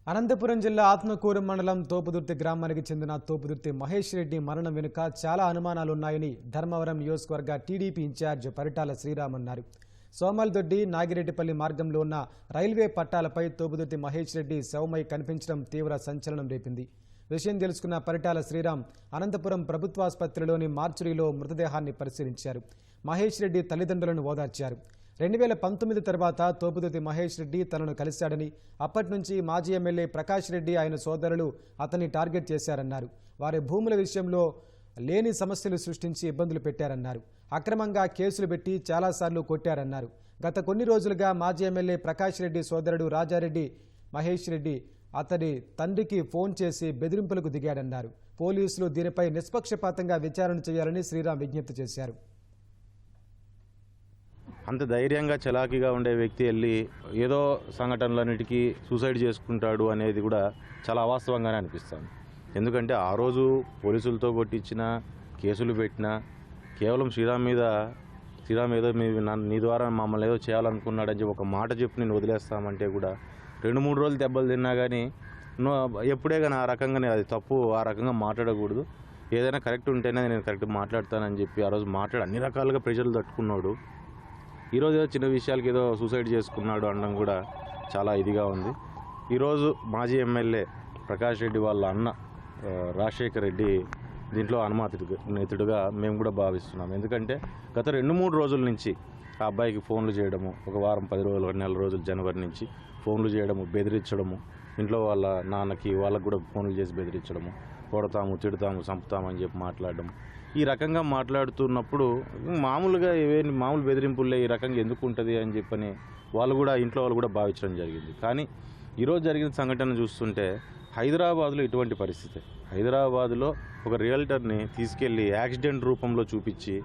అనంతపురం జిల్లా ఆత్మకూరు మండలం తోపుదుర్తి గ్రామానికి చెందిన తోపుదుర్తి మహేష్ రెడ్డి మరణం వెనుక చాలా అనుమానాలున్నాయని ధర్మవరం నియోజకవర్గ టీడీపీ ఇన్ఛార్జ్ పరిటాల శ్రీరామ్ అన్నారు. సోమల్దొడ్డి నాగిరెడ్డిపల్లి మార్గంలో ఉన్న రైల్వే పట్టాలపై తోపుదుర్తి మహేష్ రెడ్డి శవమై కనిపించడం తీవ్ర సంచలనం రేపింది. విషయం తెలుసుకున్న పరిటాల శ్రీరామ్ అనంతపురం ప్రభుత్వాసుపత్రిలోని మార్చురీలో మృతదేహాన్ని పరిశీలించారు. మహేష్ రెడ్డి తల్లిదండ్రులను ఓదార్చారు. 2019 తర్వాత తోపుదుర్తి మహేష్ రెడ్డి తనను కలిశాడని, అప్పటి నుంచి మాజీ ఎమ్మెల్యే ప్రకాష్ రెడ్డి ఆయన సోదరులు అతన్ని టార్గెట్ చేశారన్నారు. వారి భూముల విషయంలో లేని సమస్యలు సృష్టించి ఇబ్బందులు పెట్టారన్నారు. అక్రమంగా కేసులు పెట్టి చాలాసార్లు కొట్టారన్నారు. గత కొన్ని రోజులుగా మాజీ ఎమ్మెల్యే ప్రకాష్ రెడ్డి సోదరుడు రాజారెడ్డి మహేష్ రెడ్డి అతడి తండ్రికి ఫోన్ చేసి బెదిరింపులకు దిగాడన్నారు. పోలీసులు దీనిపై నిష్పక్షపాతంగా విచారణ చేయాలని శ్రీరామ్ విజ్ఞప్తి చేశారు. అంత ధైర్యంగా చలాకీగా ఉండే వ్యక్తి వెళ్ళి ఏదో సంఘటనలన్నిటికీ సూసైడ్ చేసుకుంటాడు అనేది కూడా చాలా అవాస్తవంగానే అనిపిస్తుంది. ఎందుకంటే ఆ రోజు పోలీసులతో కొట్టించిన కేసులు పెట్టినా కేవలం శ్రీరామ్ ఏదో నీ ద్వారా మమ్మల్ని ఏదో చేయాలనుకున్నాడని చెప్పి ఒక మాట చెప్పి నేను వదిలేస్తామంటే కూడా 2-3 రోజులు దెబ్బలు తిన్నా కానీ ఎప్పుడే కానీ ఆ రకంగానే అది తప్పు, ఆ రకంగా మాట్లాడకూడదు. ఏదైనా కరెక్ట్ ఉంటేనే నేను కరెక్ట్ మాట్లాడతానని చెప్పి ఆ రోజు అన్ని రకాలుగా ప్రెషర్లు తట్టుకున్నాడు. ఈరోజు ఏదో చిన్న విషయాలకి ఏదో సూసైడ్ చేసుకున్నాడు అనడం కూడా చాలా ఇదిగా ఉంది. ఈరోజు మాజీ ఎమ్మెల్యే ప్రకాష్ రెడ్డి వాళ్ళ అన్న రాజశేఖర్ రెడ్డి దీంట్లో అనుమానితుడుగా మేము కూడా భావిస్తున్నాం. ఎందుకంటే గత 2-3 రోజుల నుంచి ఆ అబ్బాయికి ఫోన్లు చేయడము, ఒక వారం 10 రోజులు 1 నెల రోజులు జనవరి నుంచి ఫోన్లు చేయడము, బెదిరించడము, ఇంట్లో వాళ్ళ నాన్నకి వాళ్ళకు కూడా ఫోన్లు చేసి బెదిరించడము, కొడతాము, తిడతాము, చంపుతామని చెప్పి మాట్లాడడం. ఈ రకంగా మాట్లాడుతున్నప్పుడు మామూలుగా మామూలు బెదిరింపుల్లే ఈ రకంగా ఎందుకు ఉంటుంది అని చెప్పని ఇంట్లో వాళ్ళు కూడా భావించడం జరిగింది. కానీ ఈరోజు జరిగిన సంఘటన చూస్తుంటే హైదరాబాద్లో ఇటువంటి పరిస్థితి. హైదరాబాద్లో ఒక రియల్టర్ని తీసుకెళ్ళి యాక్సిడెంట్ రూపంలో చూపించి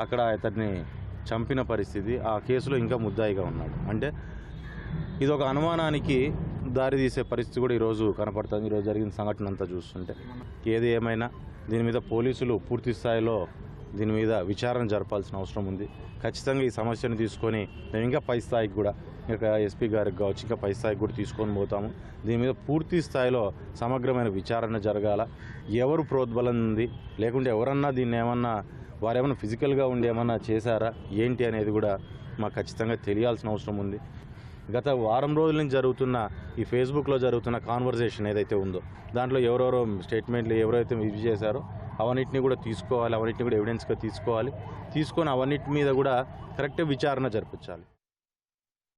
అక్కడ అతన్ని చంపిన పరిస్థితి. ఆ కేసులో ఇంకా ముద్దాయిగా ఉన్నాడు. అంటే ఇది ఒక అనుమానానికి దారి తీసే పరిస్థితి కూడా ఈరోజు కనపడుతుంది. ఈరోజు జరిగిన సంఘటన అంతా చూస్తుంటే ఏది ఏమైనా దీని మీద పోలీసులు పూర్తి స్థాయిలో దీని మీద విచారణ జరపాల్సిన అవసరం ఉంది. ఖచ్చితంగా ఈ సమస్యను తీసుకొని మేము ఇంకా పై స్థాయికి కూడా ఇంకా ఎస్పీ గారికి కావచ్చు, ఇంకా పై స్థాయికి కూడా తీసుకొని పోతాము. దీని మీద పూర్తి స్థాయిలో సమగ్రమైన విచారణ జరగాల. ఎవరు ప్రోద్బలం ఉంది, లేకుంటే ఎవరన్నా దీన్ని వారేమన్నా ఫిజికల్గా ఉండి ఏమన్నా చేశారా ఏంటి అనేది కూడా మాకు ఖచ్చితంగా తెలియాల్సిన అవసరం ఉంది. గత వారం రోజుల నుంచి జరుగుతున్న ఈ ఫేస్బుక్లో జరుగుతున్న కాన్వర్జేషన్ ఏదైతే ఉందో దాంట్లో ఎవరెవరో స్టేట్మెంట్లు ఎవరైతే ఇది చేశారో అవన్నిటిని కూడా తీసుకోవాలి, అవన్నిటిని కూడా ఎవిడెన్స్గా తీసుకొని అవన్నిటి మీద కూడా కరెక్ట్ విచారణ జరిపించాలి.